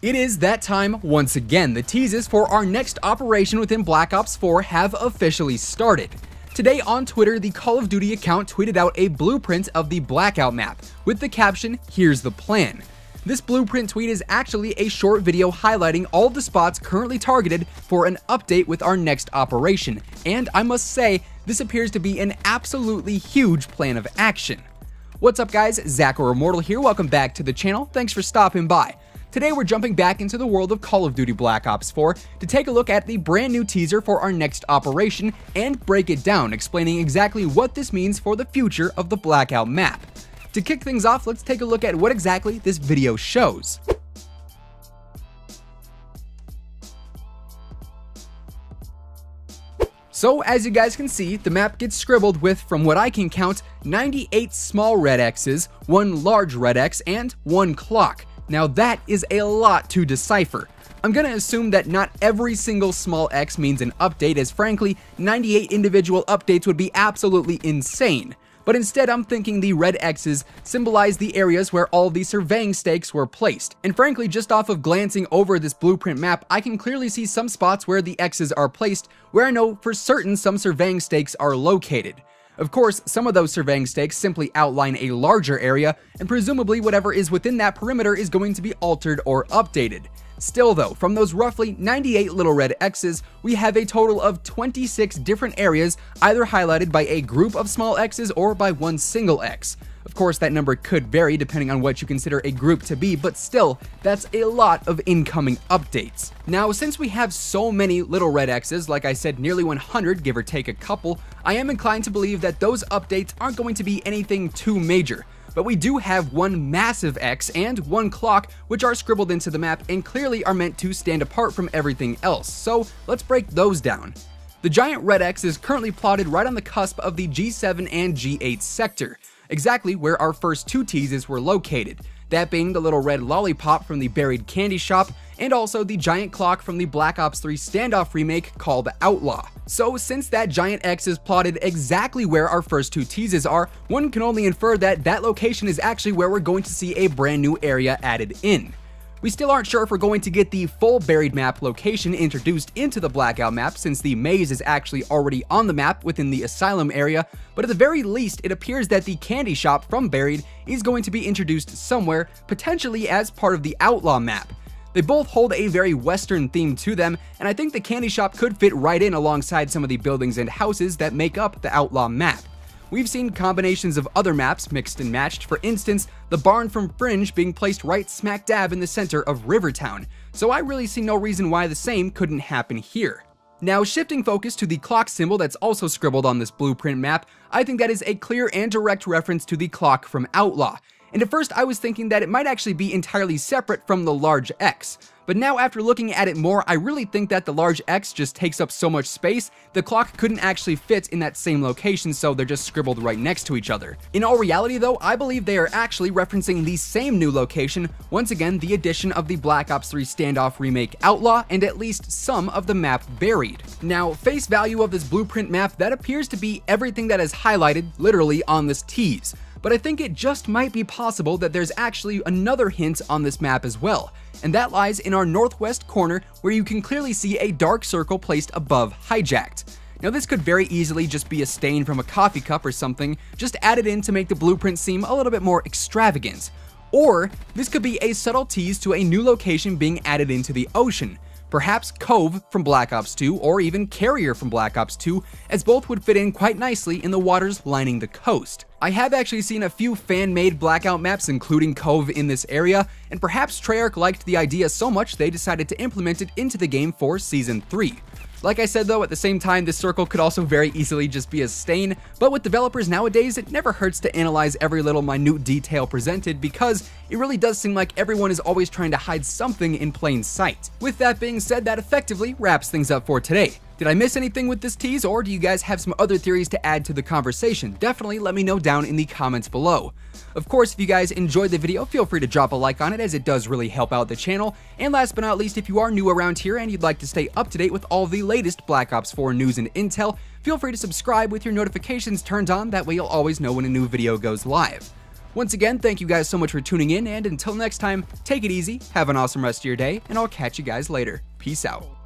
It is that time once again. The teases for our next operation within Black Ops 4 have officially started. Today on Twitter, the Call of Duty account tweeted out a blueprint of the Blackout map with the caption, "Here's the plan." This blueprint tweet is actually a short video highlighting all the spots currently targeted for an update with our next operation, and I must say, this appears to be an absolutely huge plan of action. What's up guys, Zach or Immortal here, welcome back to the channel, thanks for stopping by. Today we're jumping back into the world of Call of Duty Black Ops 4 to take a look at the brand new teaser for our next operation and break it down, explaining exactly what this means for the future of the Blackout map. To kick things off, let's take a look at what exactly this video shows. So as you guys can see, the map gets scribbled with, from what I can count, 98 small red X's, 1 large red X, and 1 clock. Now that is a lot to decipher. I'm gonna assume that not every single small X means an update, as frankly, 98 individual updates would be absolutely insane. But instead I'm thinking the red X's symbolize the areas where all the surveying stakes were placed. And frankly, just off of glancing over this blueprint map, I can clearly see some spots where the X's are placed, where I know for certain some surveying stakes are located. Of course, some of those surveying stakes simply outline a larger area, and presumably whatever is within that perimeter is going to be altered or updated. Still though, from those roughly 98 little red X's, we have a total of 26 different areas, either highlighted by a group of small X's or by one single X. Of course, that number could vary depending on what you consider a group to be, but still, that's a lot of incoming updates. Now, since we have so many little red X's, like I said, nearly 100, give or take a couple, I am inclined to believe that those updates aren't going to be anything too major. But we do have one massive X and one clock, which are scribbled into the map and clearly are meant to stand apart from everything else, so let's break those down. The giant red X is currently plotted right on the cusp of the G7 and G8 sector, exactly where our first two teases were located, that being the little red lollipop from the buried candy shop and also the giant clock from the Black Ops 3 Standoff remake called Outlaw. So since that giant X is plotted exactly where our first two teases are, one can only infer that that location is actually where we're going to see a brand new area added in. We still aren't sure if we're going to get the full buried map location introduced into the Blackout map, since the maze is actually already on the map within the asylum area, but at the very least it appears that the candy shop from Buried is going to be introduced somewhere, potentially as part of the Outlaw map. They both hold a very western theme to them, and I think the candy shop could fit right in alongside some of the buildings and houses that make up the Outlaw map. We've seen combinations of other maps mixed and matched, for instance, the barn from Fringe being placed right smack dab in the center of Rivertown, so I really see no reason why the same couldn't happen here. Now, shifting focus to the clock symbol that's also scribbled on this blueprint map, I think that is a clear and direct reference to the clock from Outlaw. And at first I was thinking that it might actually be entirely separate from the large X. But now after looking at it more, I really think that the large X just takes up so much space, the clock couldn't actually fit in that same location, so they're just scribbled right next to each other. In all reality though, I believe they are actually referencing the same new location, once again the addition of the Black Ops 3 Standoff remake Outlaw and at least some of the map Buried. Now, face value of this blueprint map, that appears to be everything that is highlighted literally on this tease. But I think it just might be possible that there's actually another hint on this map as well, and that lies in our northwest corner where you can clearly see a dark circle placed above Hijacked. Now this could very easily just be a stain from a coffee cup or something, just added in to make the blueprint seem a little bit more extravagant. Or this could be a subtle tease to a new location being added into the ocean. Perhaps Cove from Black Ops 2 or even Carrier from Black Ops 2, as both would fit in quite nicely in the waters lining the coast. I have actually seen a few fan-made Blackout maps including Cove in this area, and perhaps Treyarch liked the idea so much they decided to implement it into the game for Season 3. Like I said though, at the same time, this circle could also very easily just be a stain, but with developers nowadays, it never hurts to analyze every little minute detail presented, because it really does seem like everyone is always trying to hide something in plain sight. With that being said, that effectively wraps things up for today. Did I miss anything with this tease, or do you guys have some other theories to add to the conversation? Definitely let me know down in the comments below. Of course, if you guys enjoyed the video, feel free to drop a like on it, as it does really help out the channel. And last but not least, if you are new around here and you'd like to stay up to date with all the latest Black Ops 4 news and intel, feel free to subscribe with your notifications turned on, that way you'll always know when a new video goes live. Once again, thank you guys so much for tuning in, and until next time, take it easy, have an awesome rest of your day, and I'll catch you guys later. Peace out.